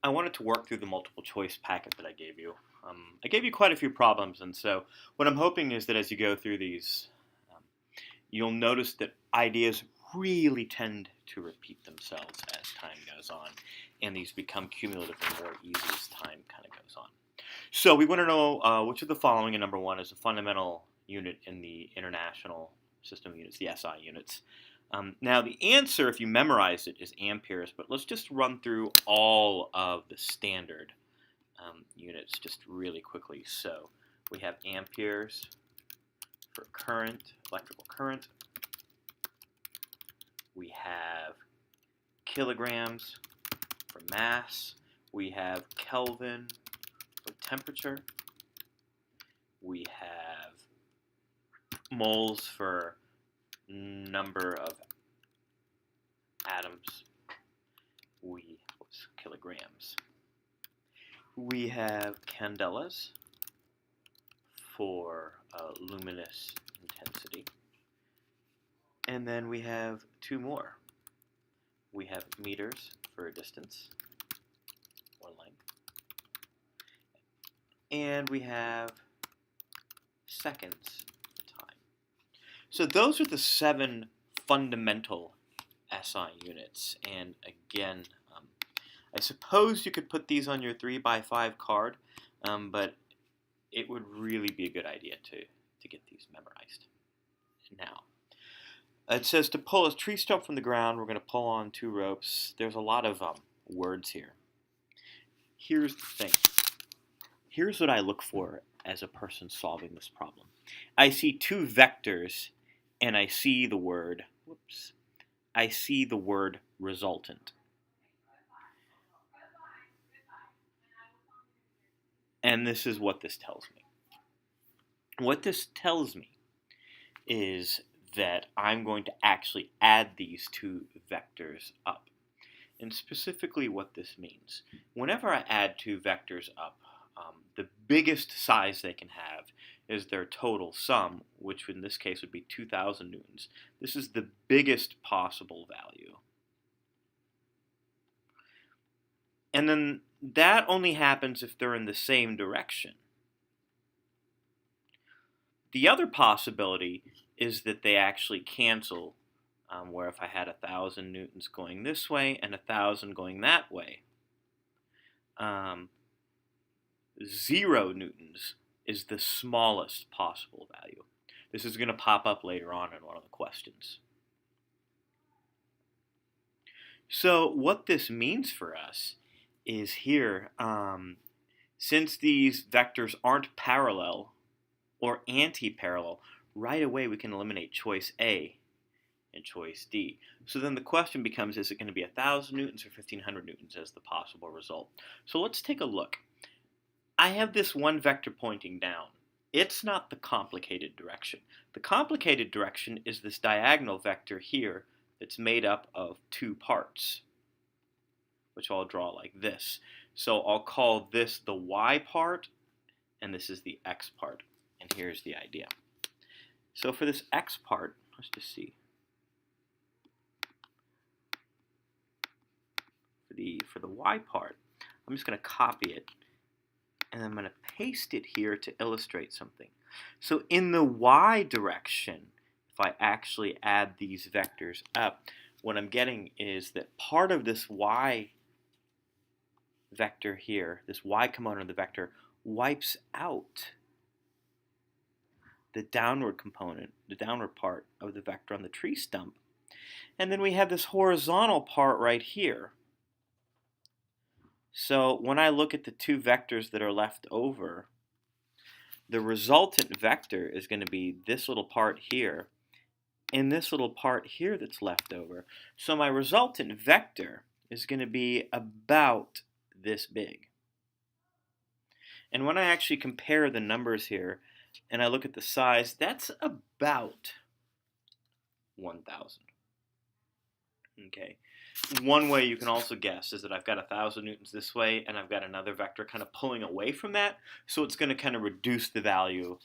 I wanted to work through the multiple choice packet that I gave you. I gave you quite a few problems, and so what I'm hoping is that as you go through these, um, you'll notice that ideas really tend to repeat themselves as time goes on, and these become cumulatively more easy as time kind of goes on. So we want to know which of the following, and number one, is a fundamental unit in the international system of units, the SI units. Now the answer, if you memorize it, is amperes, but let's just run through all of the standard units just really quickly. So we have amperes for current, electrical current. We have kilograms for mass. We have Kelvin for temperature. We have moles for number of atoms. Kilograms. We have candelas for luminous intensity. And then we have two more. We have meters for distance, or length. And we have seconds for time. So those are the 7 fundamental SI units. And again, I suppose you could put these on your 3x5 card, but it would really be a good idea to get these memorized. Now, it says to pull a tree stump from the ground, we're going to pull on 2 ropes. There's a lot of words here. Here's the thing. Here's what I look for as a person solving this problem. I see 2 vectors, and I see the word, resultant. And this is what this tells me. What this tells me is that I'm going to actually add these 2 vectors up. And specifically what this means. Whenever I add 2 vectors up, the biggest size they can have is their total sum, which in this case would be 2,000 newtons. This is the biggest possible value. And then that only happens if they're in the same direction. The other possibility is that they actually cancel, where if I had 1,000 newtons going this way and 1,000 going that way, 0 newtons is the smallest possible value. This is going to pop up later on in one of the questions. So what this means for us is here, since these vectors aren't parallel or anti-parallel, right away we can eliminate choice A and choice D. So then the question becomes, is it going to be 1,000 newtons or 1,500 newtons as the possible result? So let's take a look. I have this one vector pointing down. It's not the complicated direction. The complicated direction is this diagonal vector here that's made up of 2 parts, which I'll draw like this. So I'll call this the y part, and this is the x part. And here's the idea. So for this x part, let's just see. For the y part, I'm just going to copy it, and I'm going to paste it here to illustrate something. So in the y direction, if I actually add these vectors up, what I'm getting is that part of this y vector here, this y component of the vector, wipes out the downward component, the downward part of the vector on the tree stump. And then we have this horizontal part right here. So when I look at the 2 vectors that are left over, the resultant vector is going to be this little part here and this little part here that's left over. So my resultant vector is going to be about this big. And when I actually compare the numbers here and I look at the size, that's about 1,000. Okay. One way you can also guess is that I've got 1,000 newtons this way and I've got another vector kind of pulling away from that, so it's going to kind of reduce the value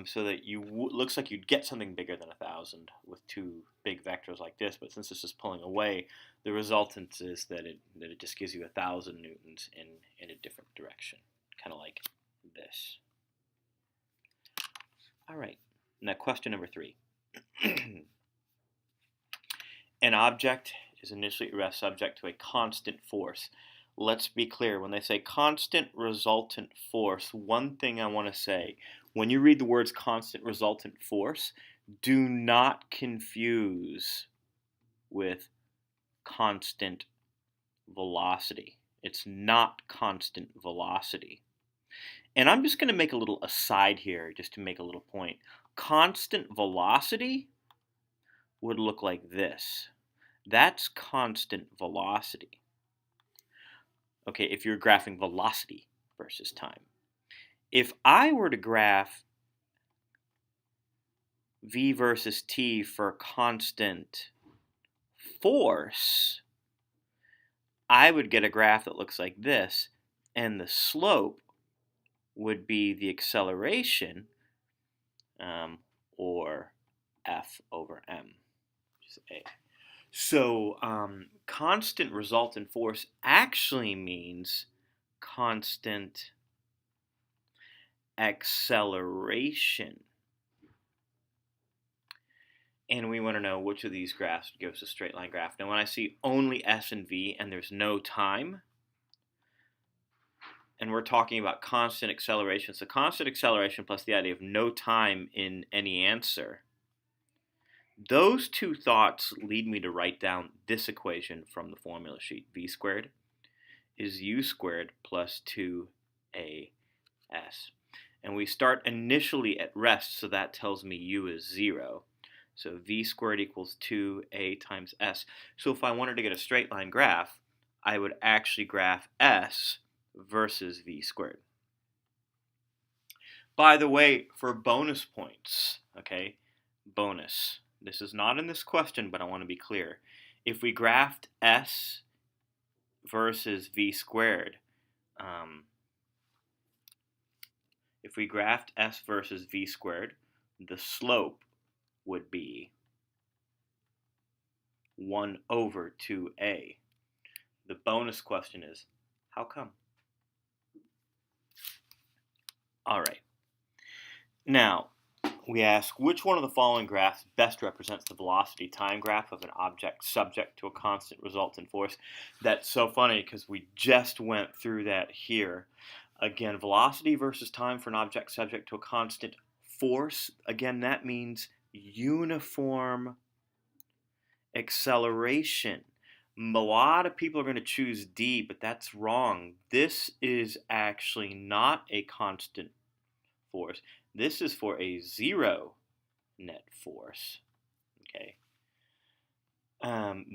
so that looks like you'd get something bigger than 1,000 with two big vectors like this. But since this is pulling away, the resultant is that it just gives you 1,000 newtons in a different direction, kind of like this. All right. Now question number 3. An object is initially at rest subject to a constant force. Let's be clear. When they say constant resultant force, one thing I want to say, when you read the words constant resultant force, do not confuse with constant velocity. It's not constant velocity. And I'm just going to make a little aside here just to make a little point. Constant velocity would look like this. That's constant velocity. Okay, if you're graphing velocity versus time. If I were to graph v versus t for constant force, I would get a graph that looks like this, and the slope would be the acceleration, or F over m, which is A. So constant resultant force actually means constant acceleration. And we want to know which of these graphs gives a straight line graph. Now when I see only S and V and there's no time, and we're talking about constant acceleration, so constant acceleration plus the idea of no time in any answer, those two thoughts lead me to write down this equation from the formula sheet. V squared is u squared plus 2as. And we start initially at rest, so that tells me u is 0. So v squared equals 2a times s. So if I wanted to get a straight line graph, I would actually graph s versus v squared. By the way, for bonus points, okay, bonus. This is not in this question, but I want to be clear. If we graphed s versus v squared, if we graphed s versus v squared, the slope would be 1 over 2a. The bonus question is, how come? All right. Now, we ask, which one of the following graphs best represents the velocity time graph of an object subject to a constant resultant force? That's so funny because we just went through that here. Again, velocity versus time for an object subject to a constant force. Again, that means uniform acceleration. A lot of people are going to choose D, but that's wrong. This is actually not a constant force. This is for a zero net force. Okay.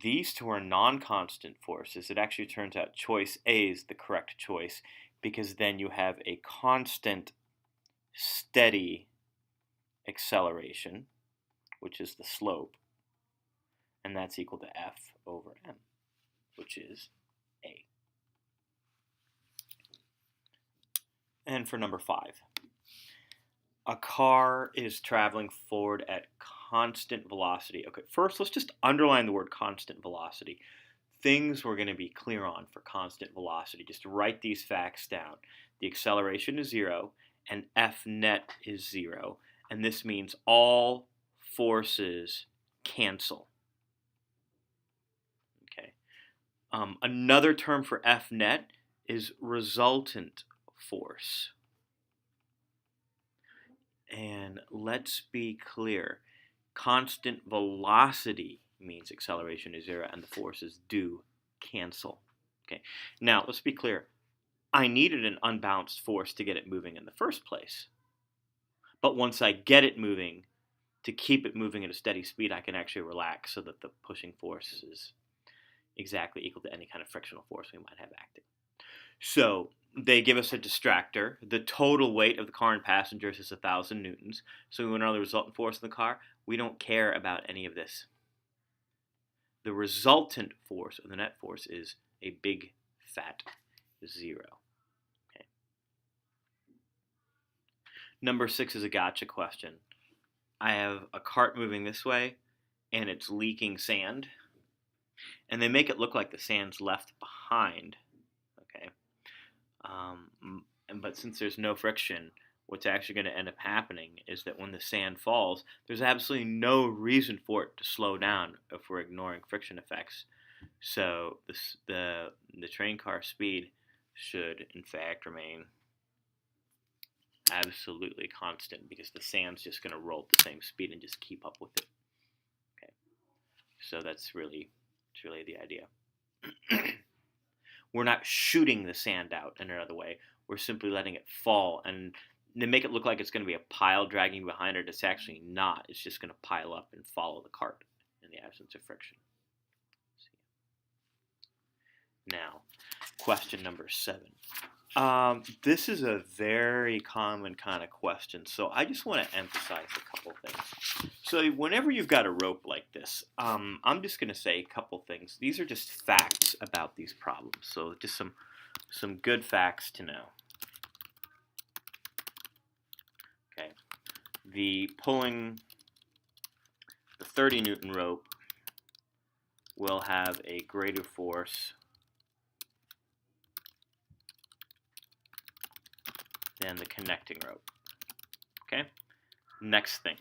These two are non-constant forces. It actually turns out choice A is the correct choice because then you have a constant steady acceleration, which is the slope, and that's equal to F over m, which is A. And for number 5, a car is traveling forward at constant velocity. Okay, first let's just underline the word constant velocity. Things we're going to be clear on for constant velocity. Just write these facts down. The acceleration is 0 and F net is 0. And this means all forces cancel. Okay. Another term for F net is resultant force. And let's be clear. Constant velocity means acceleration is 0 and the forces do cancel. Okay. Now, let's be clear. I needed an unbalanced force to get it moving in the first place. But once I get it moving, to keep it moving at a steady speed, I can actually relax so that the pushing force is exactly equal to any kind of frictional force we might have acting. So they give us a distractor. The total weight of the car and passengers is 1,000 newtons. So we want to know the resultant force in the car. We don't care about any of this. The resultant force, or the net force, is a big fat 0. Okay. Number 6 is a gotcha question. I have a cart moving this way, and it's leaking sand, and they make it look like the sand's left behind. Okay, but since there's no friction, what's actually going to end up happening is that when the sand falls, there's absolutely no reason for it to slow down if we're ignoring friction effects. So the train car speed should in fact remain absolutely constant because the sand's just going to roll at the same speed and just keep up with it. Okay, so it's really the idea. We're not shooting the sand out in another way. We're simply letting it fall, and they make it look like it's going to be a pile dragging behind it. It's actually not. It's just going to pile up and follow the cart in the absence of friction. Now, question number 7. This is a very common kind of question, so I just want to emphasize a couple things. So whenever you've got a rope like this, I'm just going to say a couple things. These are just facts about these problems, so just some good facts to know. Okay, the 30 Newton rope will have a greater force than the connecting rope. Okay, next thing.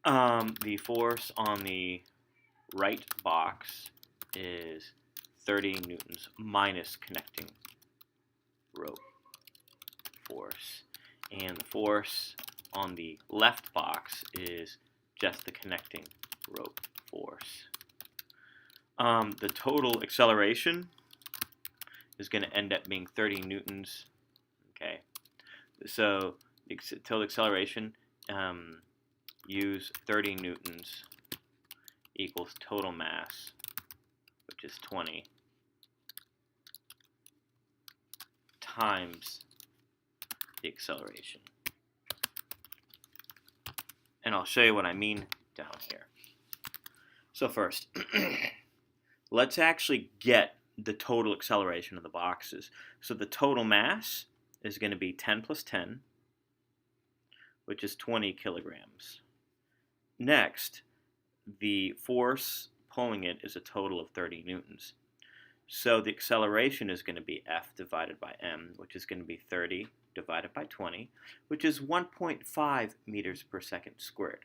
The force on the right box is 30 newtons minus connecting rope force. And the force on the left box is just the connecting rope force. The total acceleration is going to end up being 30 newtons. Okay, so the total acceleration, use 30 newtons equals total mass, which is 20, times the acceleration. And I'll show you what I mean down here. So first, let's actually get the total acceleration of the boxes. So the total mass is going to be 10 plus 10, which is 20 kilograms. Next, the force pulling it is a total of 30 newtons. So the acceleration is going to be F divided by m, which is going to be 30 divided by 20, which is 1.5 meters per second squared.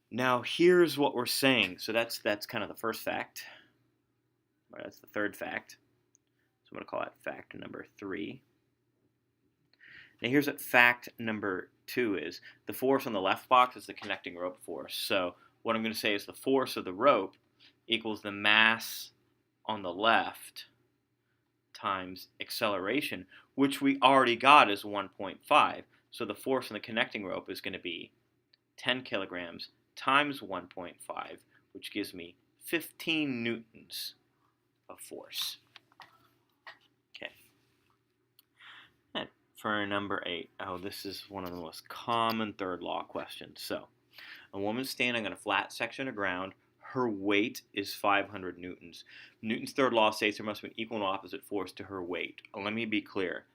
Now here's what we're saying. So that's kind of the first fact. Or that's the third fact. So I'm going to call that fact number 3. Now here's what fact number 2 is. The force on the left box is the connecting rope force. So what I'm going to say is the force of the rope equals the mass on the left times acceleration, which we already got as 1.5. So the force on the connecting rope is going to be 10 kilograms times 1.5, which gives me 15 newtons of force. Okay. And for number 8, this is one of the most common third law questions. So, a woman standing on a flat section of ground, her weight is 500 newtons. Newton's third law states there must be an equal and opposite force to her weight. Let me be clear.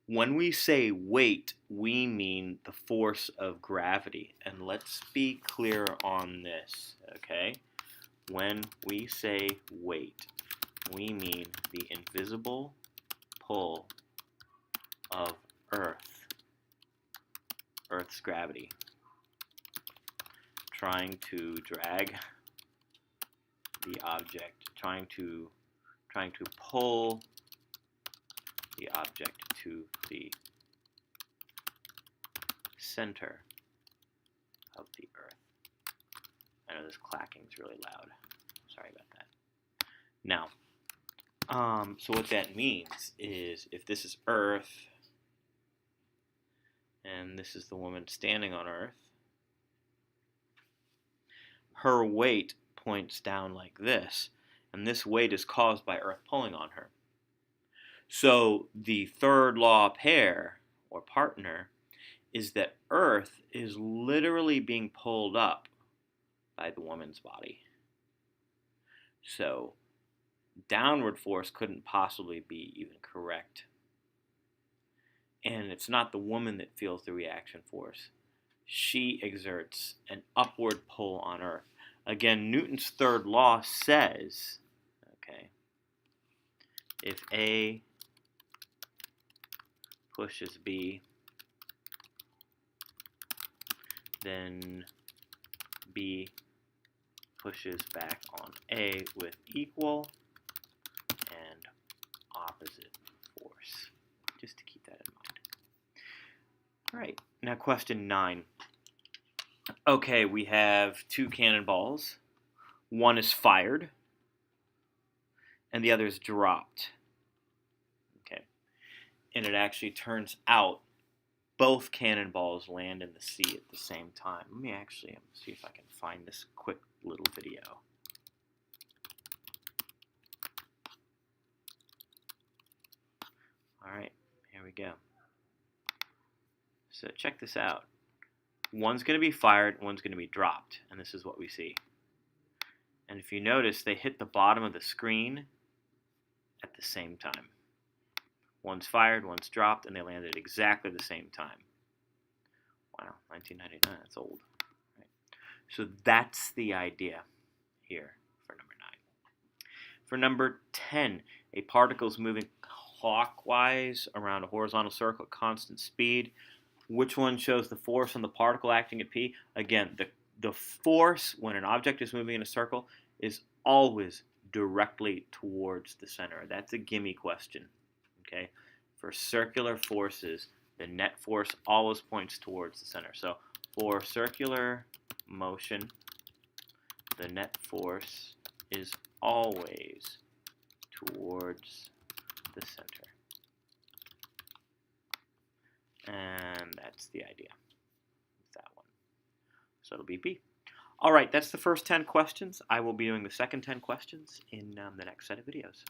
When we say weight, we mean the force of gravity. And let's be clear on this, okay? When we say weight, we mean the invisible pull of Earth's gravity, trying to drag the object, trying to pull the object to the center of the Earth. I know this clacking is really loud. Sorry about that. Now, so what that means is if this is Earth and this is the woman standing on Earth, her weight points down like this, and this weight is caused by Earth pulling on her. So the third law pair, or partner, is that Earth is literally being pulled up by the woman's body. So downward force couldn't possibly be even correct. and it's not the woman that feels the reaction force. She exerts an upward pull on Earth. Again, Newton's third law says, okay, if A pushes B, then B pushes back on A with equal and opposite force. Just to keep that in mind. All right, now question 9. Okay, we have 2 cannonballs. One is fired, and the other is dropped. Okay, and it actually turns out both cannonballs land in the sea at the same time. Let me actually see if I can find this quick little video. All right, here we go. So check this out. One's going to be fired, one's going to be dropped, and this is what we see. And if you notice, they hit the bottom of the screen at the same time. One's fired, one's dropped, and they landed at exactly the same time. Wow, 1999, that's old. Right. So that's the idea here for number 9. For number 10, a particle is moving clockwise around a horizontal circle at constant speed. Which one shows the force on the particle acting at P? Again, the force when an object is moving in a circle is always directly towards the center. That's a gimme question. Okay? For circular forces, the net force always points towards the center. So for circular motion, the net force is always towards the center. And that's the idea with that one. So it'll be B. All right, that's the first 10 questions. I will be doing the second 10 questions in the next set of videos.